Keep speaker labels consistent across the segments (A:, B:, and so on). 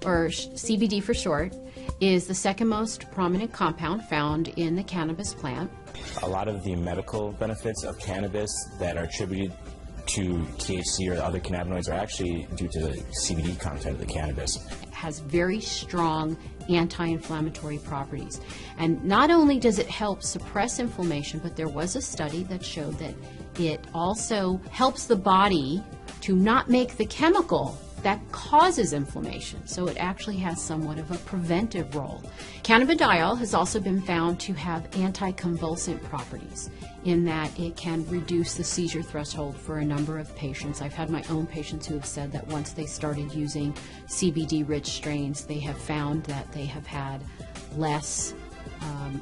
A: or CBD for short, is the second most prominent compound found in the cannabis plant.
B: A lot of the medical benefits of cannabis that are attributed to THC or other cannabinoids are actually due to the CBD content of the cannabis.
A: It has very strong anti-inflammatory properties. And not only does it help suppress inflammation, but there was a study that showed that it also helps the body to not make the chemical that causes inflammation. So it actually has somewhat of a preventive role. Cannabidiol has also been found to have anticonvulsant properties in that it can reduce the seizure threshold for a number of patients. I've had my own patients who have said that once they started using CBD-rich strains, they have found that they have had less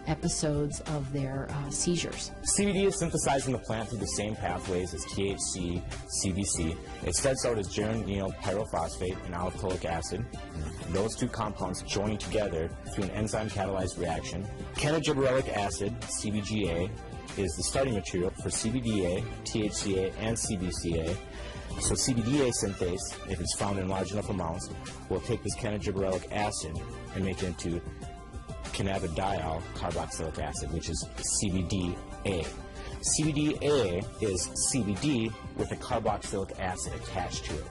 A: episodes of their seizures.
B: CBD is synthesized in the plant through the same pathways as THC, CBC. It starts out as geranyl pyrophosphate and alcoholic acid. Those two compounds join together through an enzyme-catalyzed reaction. Cannabidiolic acid, CBGA, is the starting material for CBDA, THCA, and CBCA. So CBDA synthase, if it's found in large enough amounts, will take this cannabidiolic acid and make it into cannabidiol carboxylic acid, which is CBDA. CBDA is CBD with a carboxylic acid attached to it.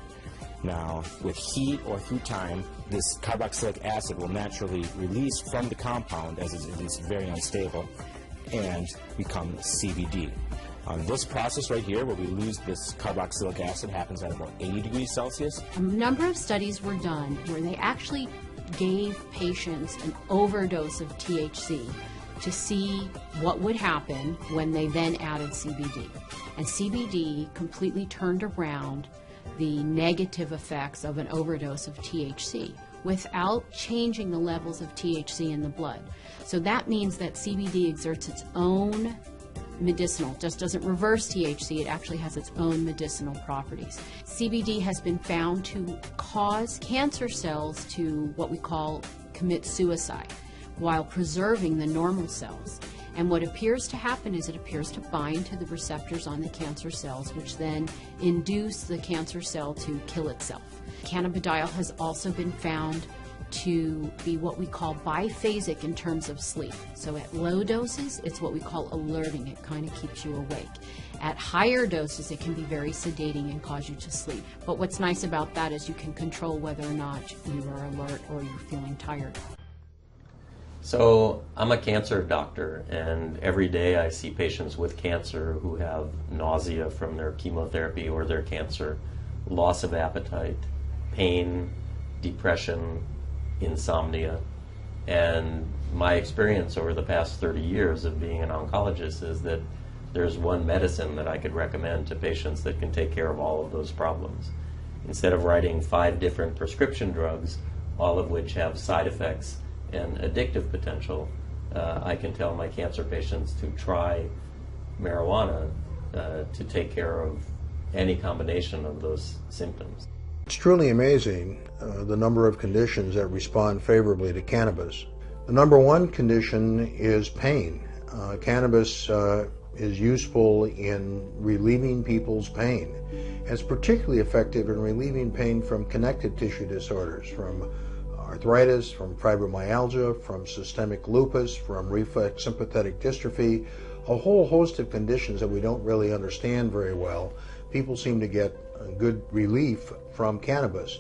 B: Now, with heat or through time, this carboxylic acid will naturally release from the compound, as it's very unstable, and become CBD. This process right here, where we lose this carboxylic acid, happens at about 80 degrees Celsius.
A: A number of studies were done where they actually gave patients an overdose of THC to see what would happen when they then added CBD. And CBD completely turned around the negative effects of an overdose of THC without changing the levels of THC in the blood. So that means that CBD exerts its own medicinal, just doesn't reverse THC, it actually has its own medicinal properties. CBD has been found to cause cancer cells to what we call commit suicide while preserving the normal cells. And what appears to happen is it appears to bind to the receptors on the cancer cells, which then induce the cancer cell to kill itself. Cannabidiol has also been found to be what we call biphasic in terms of sleep. So at low doses, it's what we call alerting. It kind of keeps you awake. At higher doses, it can be very sedating and cause you to sleep. But what's nice about that is you can control whether or not you are alert or you're feeling tired.
C: So I'm a cancer doctor, and every day I see patients with cancer who have nausea from their chemotherapy or their cancer, loss of appetite, pain, depression, insomnia. And my experience over the past 30 years of being an oncologist is that there's one medicine that I could recommend to patients that can take care of all of those problems. Instead of writing 5 different prescription drugs, all of which have side effects and addictive potential, I can tell my cancer patients to try marijuana to take care of any combination of those symptoms.
D: It's truly amazing the number of conditions that respond favorably to cannabis. The number one condition is pain. Cannabis is useful in relieving people's pain. It's particularly effective in relieving pain from connective tissue disorders, from arthritis, from fibromyalgia, from systemic lupus, from reflex sympathetic dystrophy, a whole host of conditions that we don't really understand very well. People seem to get good relief from cannabis.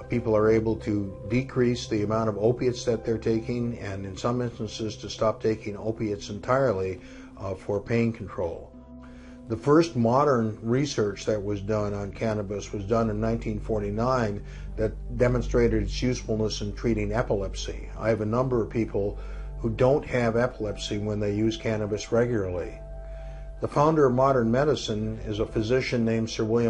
D: People are able to decrease the amount of opiates that they're taking, and in some instances to stop taking opiates entirely for pain control. The first modern research that was done on cannabis was done in 1949 that demonstrated its usefulness in treating epilepsy. I have a number of people who don't have epilepsy when they use cannabis regularly. The founder of modern medicine is a physician named Sir William